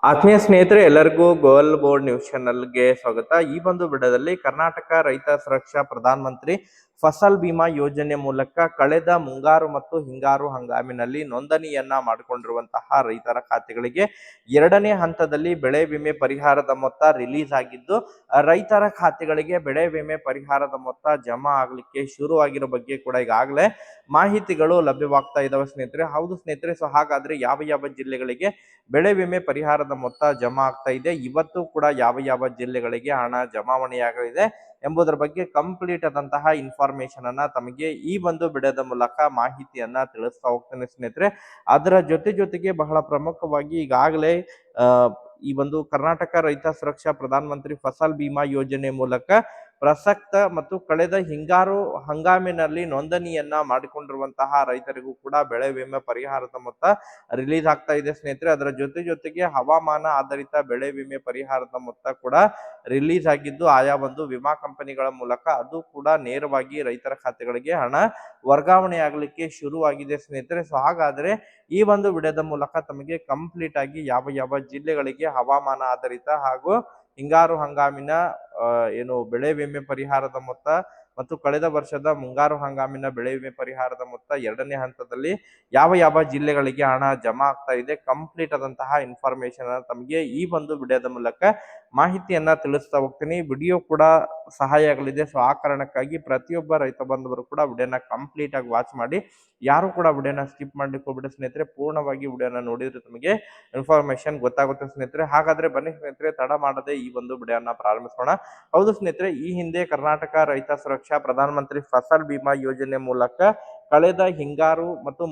ಆತ್ಮೀಯ ಸ್ನೇಹಿತರೆ, ಎಲ್ಲರಿಗೂ ಗೋಲ್ ಬೋರ್ಡ್ ನ್ಯೂಸ್ ಚಾನಲ್ಗೆ ಸ್ವಾಗತ. ಈ ಒಂದು ವಿಡಿಯೋದಲ್ಲಿ ಕರ್ನಾಟಕ ರೈತ ಸುರಕ್ಷಾ ಪ್ರಧಾನ ಮಂತ್ರಿ ಫಸಲ್ ಬಿಮಾ ಯೋಜನೆ ಮೂಲಕ ಕಳೆದ ಮುಂಗಾರು ಮತ್ತು ಹಿಂಗಾರು ಹಂಗಾಮಿನಲ್ಲಿ ನೋಂದಣಿಯನ್ನ ಮಾಡಿಕೊಂಡಿರುವಂತಹ ರೈತರ ಖಾತೆಗಳಿಗೆ ಎರಡನೇ ಹಂತದಲ್ಲಿ ಬೆಳೆ ವಿಮೆ ಪರಿಹಾರದ ಮೊತ್ತ ರಿಲೀಸ್ ಆಗಿದ್ದು, ರೈತರ ಖಾತೆಗಳಿಗೆ ಬೆಳೆ ವಿಮೆ ಪರಿಹಾರದ ಮೊತ್ತ ಜಮಾ ಆಗ್ಲಿಕ್ಕೆ ಶುರುವಾಗಿರೋ ಬಗ್ಗೆ ಕೂಡ ಈಗಾಗಲೇ ಮಾಹಿತಿಗಳು ಲಭ್ಯವಾಗ್ತಾ ಇದಾವೆ ಸ್ನೇಹಿತರೆ. ಹೌದು ಸ್ನೇಹಿತರೆ, ಸೊ ಹಾಗಾದ್ರೆ ಯಾವ ಯಾವ ಜಿಲ್ಲೆಗಳಿಗೆ ಬೆಳೆ ವಿಮೆ ಪರಿಹಾರದ ಮೊತ್ತ ಜಮಾ ಆಗ್ತಾ ಇದೆ, ಇವತ್ತು ಕೂಡ ಯಾವ ಯಾವ ಜಿಲ್ಲೆಗಳಿಗೆ ಹಣ ಜಮಾವಣೆಯಾಗಲಿದೆ ಎಂಬುದರ ಬಗ್ಗೆ ಕಂಪ್ಲೀಟ್ ಆದಂತಹ ಇನ್ಫಾರ್ಮೇಶನ್ ಅನ್ನ ತಮಗೆ ಈ ಒಂದು ವಿಡಿಯೋದ ಮೂಲಕ ಮಾಹಿತಿಯನ್ನ ತಿಳಿಸ್ತಾ ಹೋಗ್ತೇನೆ ಸ್ನೇಹಿತರೆ. ಅದರ ಜೊತೆಗೆ ಬಹಳ ಪ್ರಮುಖವಾಗಿ ಈಗಾಗಲೇ ಈ ಒಂದು ಕರ್ನಾಟಕ ರೈತ ಸುರಕ್ಷಾ ಪ್ರಧಾನ ಮಂತ್ರಿ ಫಸಲ್ ಬಿಮಾ ಯೋಜನೆ ಮೂಲಕ ಪ್ರಸಕ್ತ ಮತ್ತು ಕಳೆದ ಹಿಂಗಾರು ಹಂಗಾಮಿನಲ್ಲಿ ನೋಂದಣಿಯನ್ನ ಮಾಡಿಕೊಂಡಿರುವಂತಹ ರೈತರಿಗೂ ಕೂಡ ಬೆಳೆ ವಿಮೆ ಪರಿಹಾರದ ಮೊತ್ತ ರಿಲೀಸ್ ಆಗ್ತಾ ಇದೆ ಸ್ನೇಹಿತರೆ. ಅದರ ಜೊತೆಗೆ ಹವಾಮಾನ ಆಧಾರಿತ ಬೆಳೆ ವಿಮೆ ಪರಿಹಾರದ ಮೊತ್ತ ಕೂಡ ರಿಲೀಸ್ ಆಗಿದ್ದು, ಆಯಾ ಒಂದು ವಿಮಾ ಕಂಪನಿಗಳ ಮೂಲಕ ಅದು ಕೂಡ ನೇರವಾಗಿ ರೈತರ ಖಾತೆಗಳಿಗೆ ಹಣ ವರ್ಗಾವಣೆ ಆಗಲಿಕ್ಕೆ ಶುರುವಾಗಿದೆ ಸ್ನೇಹಿತರೆ. ಸೊ ಹಾಗಾದ್ರೆ ಈ ಒಂದು ವಿಡಿಯೋದ ಮೂಲಕ ತಮಗೆ ಕಂಪ್ಲೀಟ್ ಆಗಿ ಯಾವ ಯಾವ ಜಿಲ್ಲೆಗಳಿಗೆ ಹವಾಮಾನ ಆಧಾರಿತ ಹಾಗೂ ಹಿಂಗಾರು ಹಂಗಾಮಿನ ಏನು ಬೆಳೆ ವಿಮೆ ಪರಿಹಾರದ ಮೊತ್ತ ಮತ್ತು ಕಳೆದ ವರ್ಷದ ಮುಂಗಾರು ಹಂಗಾಮಿನ ಬೆಳೆ ವಿಮೆ ಪರಿಹಾರದ ಮೊತ್ತ ಎರಡನೇ ಹಂತದಲ್ಲಿ ಯಾವ ಯಾವ ಜಿಲ್ಲೆಗಳಿಗೆ ಹಣ ಜಮಾ ಆಗ್ತಾ ಇದೆ, ಕಂಪ್ಲೀಟ್ ಆದಂತಹ ಇನ್ಫಾರ್ಮೇಶನ್ ತಮಗೆ ಈ ಒಂದು ವಿಡಿಯೋದ ಮೂಲಕ ಮಾಹಿತಿಯನ್ನ ತಿಳಿಸ್ತಾ ಹೋಗ್ತೀನಿ. ವಿಡಿಯೋ ಕೂಡ ಸಹಾಯ ಆಗಲಿದೆ. ಸೊ ಆ ಕಾರಣಕ್ಕಾಗಿ ಪ್ರತಿಯೊಬ್ಬ ರೈತ ಬಂಧುವರು ಕೂಡ ವಿಡಿಯೋನ ಕಂಪ್ಲೀಟ್ ಆಗಿ ವಾಚ್ ಮಾಡಿ, ಯಾರು ಕೂಡ ವಿಡಿಯೋನ ಸ್ಕಿಪ್ ಮಾಡ್ಲಿಕ್ಕೆ ಹೋಗ್ಬಿಡಿ ಸ್ನೇಹಿತರೆ. ಪೂರ್ಣವಾಗಿ ವಿಡಿಯೋನ ನೋಡಿದ್ರೆ ತಮಗೆ ಇನ್ಫಾರ್ಮೇಶನ್ ಗೊತ್ತಾಗುತ್ತೆ ಸ್ನೇಹಿತರೆ. ಹಾಗಾದ್ರೆ ಬನ್ನಿ ಸ್ನೇಹಿತರೆ, ತಡ ಮಾಡದೆ ಈ ಒಂದು ವಿಡಿಯೋನ ಪ್ರಾರಂಭಿಸೋಣ. ಹೌದು ಸ್ನೇಹಿತರೆ, ಈ ಹಿಂದೆ ಕರ್ನಾಟಕ ರೈತ ಸುರಕ್ಷಾ ಪ್ರಧಾನ ಮಂತ್ರಿ ಫಸಲ್ ಬಿಮಾ ಯೋಜನೆ ಮೂಲಕ ಕಳೆದ ಹಿಂಗಾರು ಮತ್ತು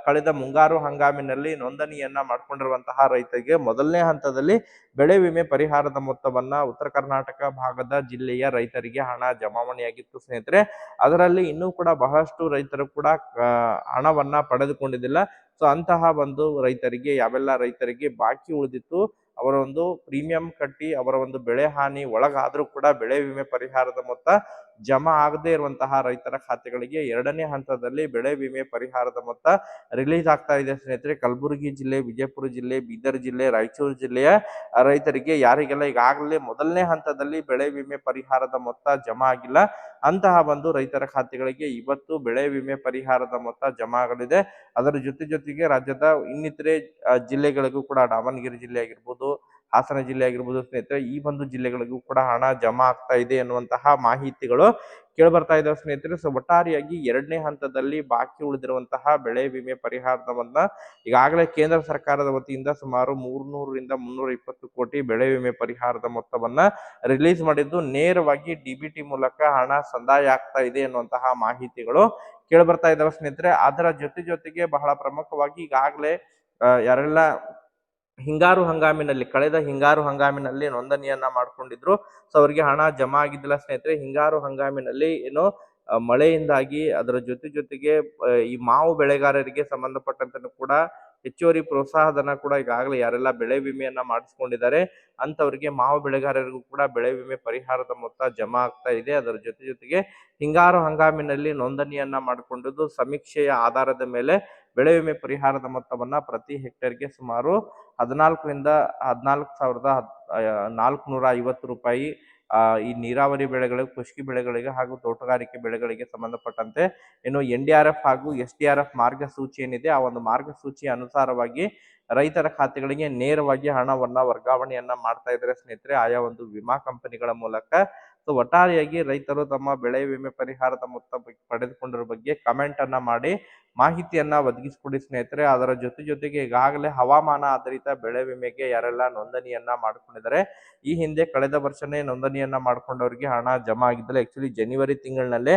ಕಳೆದ ಮುಂಗಾರು ಹಂಗಾಮಿನಲ್ಲಿ ನೋಂದಣಿಯನ್ನ ಮಾಡಿಕೊಂಡಿರುವಂತಹ ರೈತರಿಗೆ ಮೊದಲನೇ ಹಂತದಲ್ಲಿ ಬೆಳೆ ವಿಮೆ ಪರಿಹಾರದ ಮೊತ್ತವನ್ನ ಉತ್ತರ ಕರ್ನಾಟಕ ಭಾಗದ ಜಿಲ್ಲೆಯ ರೈತರಿಗೆ ಹಣ ಜಮಾವಣೆಯಾಗಿತ್ತು ಸ್ನೇಹಿತರೆ. ಅದರಲ್ಲಿ ಇನ್ನೂ ಕೂಡ ಬಹಳಷ್ಟು ರೈತರು ಕೂಡ ಹಣವನ್ನ ಪಡೆದುಕೊಂಡಿದ್ದಿಲ್ಲ. ಸೊ ಅಂತಹ ಒಂದು ರೈತರಿಗೆ, ಯಾವೆಲ್ಲ ರೈತರಿಗೆ ಬಾಕಿ ಉಳಿದಿತ್ತು, ಅವರ ಒಂದು ಪ್ರೀಮಿಯಂ ಕಟ್ಟಿ ಅವರ ಒಂದು ಬೆಳೆ ಹಾನಿ ಒಳಗಾದ್ರೂ ಕೂಡ ಬೆಳೆ ವಿಮೆ ಪರಿಹಾರದ ಮೊತ್ತ ಜಮಾ ಆಗದೇ ಇರುವಂತಹ ರೈತರ ಖಾತೆಗಳಿಗೆ ಎರಡನೇ ಹಂತದಲ್ಲಿ ಬೆಳೆ ವಿಮೆ ಪರಿಹಾರದ ಮೊತ್ತ ರಿಲೀಸ್ ಆಗ್ತಾ ಇದೆ ಸ್ನೇಹಿತರೆ. ಕಲಬುರಗಿ ಜಿಲ್ಲೆ, ವಿಜಯಪುರ ಜಿಲ್ಲೆ, ಬೀದರ್ ಜಿಲ್ಲೆ, ರಾಯಚೂರು ಜಿಲ್ಲೆಯ ರೈತರಿಗೆ ಯಾರಿಗೆಲ್ಲ ಈಗಾಗಲೇ ಮೊದಲನೇ ಹಂತದಲ್ಲಿ ಬೆಳೆ ವಿಮೆ ಪರಿಹಾರದ ಮೊತ್ತ ಜಮಾ ಆಗಿಲ್ಲ, ಅಂತಹ ಒಂದು ರೈತರ ಖಾತೆಗಳಿಗೆ ಇವತ್ತು ಬೆಳೆ ವಿಮೆ ಪರಿಹಾರದ ಮೊತ್ತ ಜಮಾ ಆಗಲಿದೆ. ಅದರ ಜೊತೆಗೆ ರಾಜ್ಯದ ಇನ್ನಿತರೆ ಜಿಲ್ಲೆಗಳಿಗೂ ಕೂಡ, ದಾವಣಗೆರೆ ಜಿಲ್ಲೆ ಆಗಿರ್ಬೋದು, ಹಾಸನ ಜಿಲ್ಲೆ ಆಗಿರ್ಬೋದು ಸ್ನೇಹಿತರೆ, ಈ ಒಂದು ಜಿಲ್ಲೆಗಳಿಗೂ ಕೂಡ ಹಣ ಜಮಾ ಆಗ್ತಾ ಇದೆ ಎನ್ನುವಂತಹ ಮಾಹಿತಿಗಳು ಕೇಳ್ಬರ್ತಾ ಇದಾವೆ ಸ್ನೇಹಿತರೆ. ಸೊ ಒಟ್ಟಾರೆಯಾಗಿ ಎರಡನೇ ಹಂತದಲ್ಲಿ ಬಾಕಿ ಉಳಿದಿರುವಂತಹ ಬೆಳೆ ವಿಮೆ ಪರಿಹಾರವನ್ನ ಈಗಾಗಲೇ ಕೇಂದ್ರ ಸರ್ಕಾರದ ವತಿಯಿಂದ ಸುಮಾರು 300ರಿಂದ 320 ಕೋಟಿ ಬೆಳೆ ವಿಮೆ ಪರಿಹಾರದ ಮೊತ್ತವನ್ನ ರಿಲೀಸ್ ಮಾಡಿದ್ದು, ನೇರವಾಗಿ ಡಿಬಿಟಿ ಮೂಲಕ ಹಣ ಸಂದಾಯ ಆಗ್ತಾ ಇದೆ ಎನ್ನುವಂತಹ ಮಾಹಿತಿಗಳು ಕೇಳ್ಬರ್ತಾ ಇದಾವೆ ಸ್ನೇಹಿತರೆ. ಅದರ ಜೊತೆಗೆ ಬಹಳ ಪ್ರಮುಖವಾಗಿ ಈಗಾಗಲೇ ಯಾರೆಲ್ಲ ಹಿಂಗಾರು ಹಂಗಾಮಿನಲ್ಲಿ, ಕಳೆದ ಹಿಂಗಾರು ಹಂಗಾಮಿನಲ್ಲಿ ನೋಂದಣಿಯನ್ನ ಮಾಡ್ಕೊಂಡಿದ್ರು, ಸೊ ಅವರಿಗೆ ಹಣ ಜಮಾ ಆಗಿದ್ದಿಲ್ಲ ಸ್ನೇಹಿತರೆ. ಹಿಂಗಾರು ಹಂಗಾಮಿನಲ್ಲಿ ಏನು ಮಳೆಯಿಂದಾಗಿ, ಅದರ ಜೊತೆಗೆ ಈ ಮಾವು ಬೆಳೆಗಾರರಿಗೆ ಸಂಬಂಧಪಟ್ಟಂತೆ ಕೂಡ ಹೆಚ್ಚುವರಿ ಪ್ರೋತ್ಸಾಹಧನ ಕೂಡ ಈಗಾಗಲೇ ಯಾರೆಲ್ಲ ಬೆಳೆ ವಿಮೆಯನ್ನ ಮಾಡಿಸ್ಕೊಂಡಿದ್ದಾರೆ ಅಂತವರಿಗೆ, ಮಾವು ಬೆಳೆಗಾರರಿಗೂ ಕೂಡ ಬೆಳೆ ವಿಮೆ ಪರಿಹಾರದ ಮೊತ್ತ ಜಮಾ ಆಗ್ತಾ ಇದೆ. ಅದರ ಜೊತೆಗೆ ಹಿಂಗಾರು ಹಂಗಾಮಿನಲ್ಲಿ ನೋಂದಣಿಯನ್ನ ಮಾಡಿಕೊಂಡಿದ್ದು ಸಮೀಕ್ಷೆಯ ಆಧಾರದ ಮೇಲೆ ಬೆಳೆ ವಿಮೆ ಪರಿಹಾರದ ಮೊತ್ತವನ್ನ ಪ್ರತಿ ಹೆಕ್ಟೇರ್ಗೆ ಸುಮಾರು 14,450 ರೂಪಾಯಿ ಈ ನೀರಾವರಿ ಬೆಳೆಗಳಿಗೆ, ಕೃಷಿ ಬೆಳೆಗಳಿಗೆ ಹಾಗೂ ತೋಟಗಾರಿಕೆ ಬೆಳೆಗಳಿಗೆ ಸಂಬಂಧಪಟ್ಟಂತೆ ಏನು NDRF ಹಾಗೂ SDRF ಮಾರ್ಗಸೂಚಿ ಏನಿದೆ, ಆ ಒಂದು ಮಾರ್ಗಸೂಚಿ ಅನುಸಾರವಾಗಿ ರೈತರ ಖಾತೆಗಳಿಗೆ ನೇರವಾಗಿ ಹಣವನ್ನ ವರ್ಗಾವಣೆಯನ್ನ ಮಾಡ್ತಾ ಇದ್ದಾರೆ ಸ್ನೇಹಿತರೆ, ಆಯಾ ಒಂದು ವಿಮಾ ಕಂಪನಿಗಳ ಮೂಲಕ. ಸೊ ಒಟ್ಟಾರೆಯಾಗಿ ರೈತರು ತಮ್ಮ ಬೆಳೆ ವಿಮೆ ಪರಿಹಾರದ ಮೊತ್ತ ಪಡೆದುಕೊಂಡಿರೋ ಬಗ್ಗೆ ಕಮೆಂಟ್ ಅನ್ನ ಮಾಡಿ ಮಾಹಿತಿಯನ್ನ ಒದಗಿಸಿಕೊಡಿ ಸ್ನೇಹಿತರೆ. ಅದರ ಜೊತೆಗೆ ಈಗಾಗಲೇ ಹವಾಮಾನ ಆಧಾರಿತ ಬೆಳೆ ವಿಮೆಗೆ ಯಾರೆಲ್ಲ ನೋಂದಣಿಯನ್ನ ಮಾಡ್ಕೊಂಡಿದ್ದಾರೆ, ಈ ಹಿಂದೆ ಕಳೆದ ವರ್ಷನೇ ನೋಂದಣಿಯನ್ನ ಮಾಡ್ಕೊಂಡವರಿಗೆ ಹಣ ಜಮಾ ಆಗಿದ್ದಿಲ್ಲ. ಆಕ್ಚುಲಿ ಜನವರಿ ತಿಂಗಳಿನಲ್ಲೇ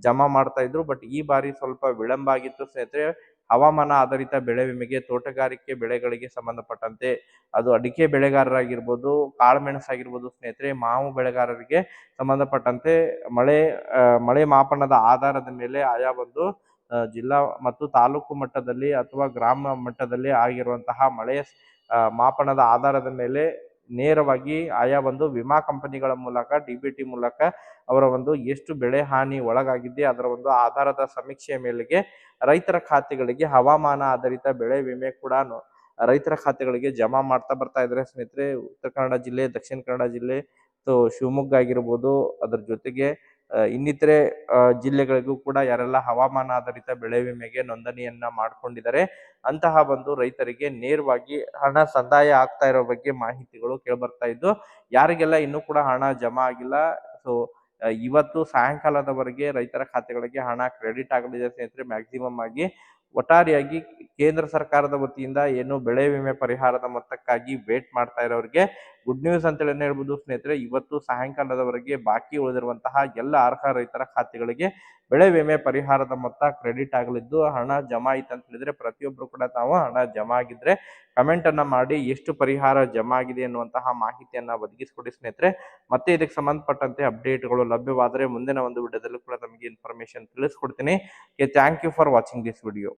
ಜಮಾ ಮಾಡ್ತಾ ಇದ್ರು, ಬಟ್ ಈ ಬಾರಿ ಸ್ವಲ್ಪ ವಿಳಂಬ ಆಗಿತ್ತು ಸ್ನೇಹಿತರೆ. ಹವಾಮಾನ ಆಧಾರಿತ ಬೆಳೆ ವಿಮೆಗೆ ತೋಟಗಾರಿಕೆ ಬೆಳೆಗಳಿಗೆ ಸಂಬಂಧಪಟ್ಟಂತೆ, ಅದು ಅಡಿಕೆ ಬೆಳೆಗಾರರಾಗಿರ್ಬೋದು, ಕಾಳುಮೆಣಸು ಆಗಿರ್ಬೋದು ಸ್ನೇಹಿತರೆ, ಮಾವು ಬೆಳೆಗಾರರಿಗೆ ಸಂಬಂಧಪಟ್ಟಂತೆ ಮಳೆ ಮಾಪನದ ಆಧಾರದ ಮೇಲೆ ಆಯಾ ಒಂದು ಜಿಲ್ಲಾ ಮತ್ತು ತಾಲೂಕು ಮಟ್ಟದಲ್ಲಿ ಅಥವಾ ಗ್ರಾಮ ಮಟ್ಟದಲ್ಲಿ ಆಗಿರುವಂತಹ ಮಳೆಯ ಮಾಪನದ ಆಧಾರದ ಮೇಲೆ ನೇರವಾಗಿ ಆಯಾ ಒಂದು ವಿಮಾ ಕಂಪನಿಗಳ ಮೂಲಕ DBT ಮೂಲಕ ಅವರ ಒಂದು ಎಷ್ಟು ಬೆಳೆ ಹಾನಿ ಒಳಗಾಗಿದೆ ಅದರ ಒಂದು ಆಧಾರದ ಸಮೀಕ್ಷೆಯ ಮೇಲೆಗೆ ರೈತರ ಖಾತೆಗಳಿಗೆ ಹವಾಮಾನ ಆಧಾರಿತ ಬೆಳೆ ವಿಮೆ ಕೂಡ ರೈತರ ಖಾತೆಗಳಿಗೆ ಜಮಾ ಮಾಡ್ತಾ ಬರ್ತಾ ಇದ್ದಾರೆ ಸ್ನೇಹಿತರೆ. ಉತ್ತರ ಕನ್ನಡ ಜಿಲ್ಲೆ, ದಕ್ಷಿಣ ಕನ್ನಡ ಜಿಲ್ಲೆ, ಶಿವಮೊಗ್ಗ ಆಗಿರ್ಬೋದು, ಅದ್ರ ಜೊತೆಗೆ ಇನ್ನಿತರೆ ಜಿಲ್ಲೆಗಳಿಗೂ ಕೂಡ ಯಾರೆಲ್ಲ ಹವಾಮಾನ ಆಧಾರಿತ ಬೆಳೆ ವಿಮೆಗೆ ನೋಂದಣಿಯನ್ನ ಮಾಡ್ಕೊಂಡಿದ್ದಾರೆ ಅಂತಹ ರೈತರಿಗೆ ನೇರವಾಗಿ ಹಣ ಸಂದಾಯ ಆಗ್ತಾ ಇರೋ ಬಗ್ಗೆ ಮಾಹಿತಿಗಳು ಕೇಳ್ಬರ್ತಾ ಇದ್ದು, ಯಾರಿಗೆಲ್ಲ ಇನ್ನೂ ಕೂಡ ಹಣ ಜಮಾ ಆಗಿಲ್ಲ, ಸೊ ಇವತ್ತು ಸಾಯಂಕಾಲದವರೆಗೆ ರೈತರ ಖಾತೆಗಳಿಗೆ ಹಣ ಕ್ರೆಡಿಟ್ ಆಗಲಿದೆ ಸ್ನೇಹಿತರೆ. ಮ್ಯಾಕ್ಸಿಮಮ್ ಆಗಿ ಒಟ್ಟಾರೆಯಾಗಿ ಕೇಂದ್ರ ಸರ್ಕಾರದ ವತಿಯಿಂದ ಏನು ಬೆಳೆ ವಿಮೆ ಪರಿಹಾರದ ಮೊತ್ತಕ್ಕಾಗಿ ವೇಟ್ ಮಾಡ್ತಾ ಇರೋರಿಗೆ ಗುಡ್ ನ್ಯೂಸ್ ಅಂತ ಹೇಳ್ಬೋದು ಸ್ನೇಹಿತರೆ. ಇವತ್ತು ಸಾಯಂಕಾಲದವರೆಗೆ ಬಾಕಿ ಉಳಿದಿರುವಂತಹ ಎಲ್ಲ ಅರ್ಹ ರೈತರ ಖಾತೆಗಳಿಗೆ ಬೆಳೆ ವಿಮೆ ಪರಿಹಾರದ ಮೊತ್ತ ಕ್ರೆಡಿಟ್ ಆಗಲಿದ್ದು, ಹಣ ಜಮಾ ಆಯ್ತು ಅಂತ ಹೇಳಿದ್ರೆ ಪ್ರತಿಯೊಬ್ರು ಕೂಡ ತಾವು ಹಣ ಜಮಾ ಆಗಿದ್ರೆ ಕಮೆಂಟ್ ಅನ್ನ ಮಾಡಿ ಎಷ್ಟು ಪರಿಹಾರ ಜಮಾ ಆಗಿದೆ ಅನ್ನುವಂತಹ ಮಾಹಿತಿಯನ್ನ ಒದಗಿಸಿಕೊಡಿ ಸ್ನೇಹಿತರೆ. ಮತ್ತೆ ಇದಕ್ಕೆ ಸಂಬಂಧಪಟ್ಟಂತೆ ಅಪ್ಡೇಟ್ಗಳು ಲಭ್ಯವಾದರೆ ಮುಂದಿನ ಒಂದು ವಿಡಿಯೋದಲ್ಲೂ ಕೂಡ ನಮಗೆ ಇನ್ಫಾರ್ಮೇಶನ್ ತಿಳಿಸ್ಕೊಡ್ತೀನಿ. Thank you for watching this video.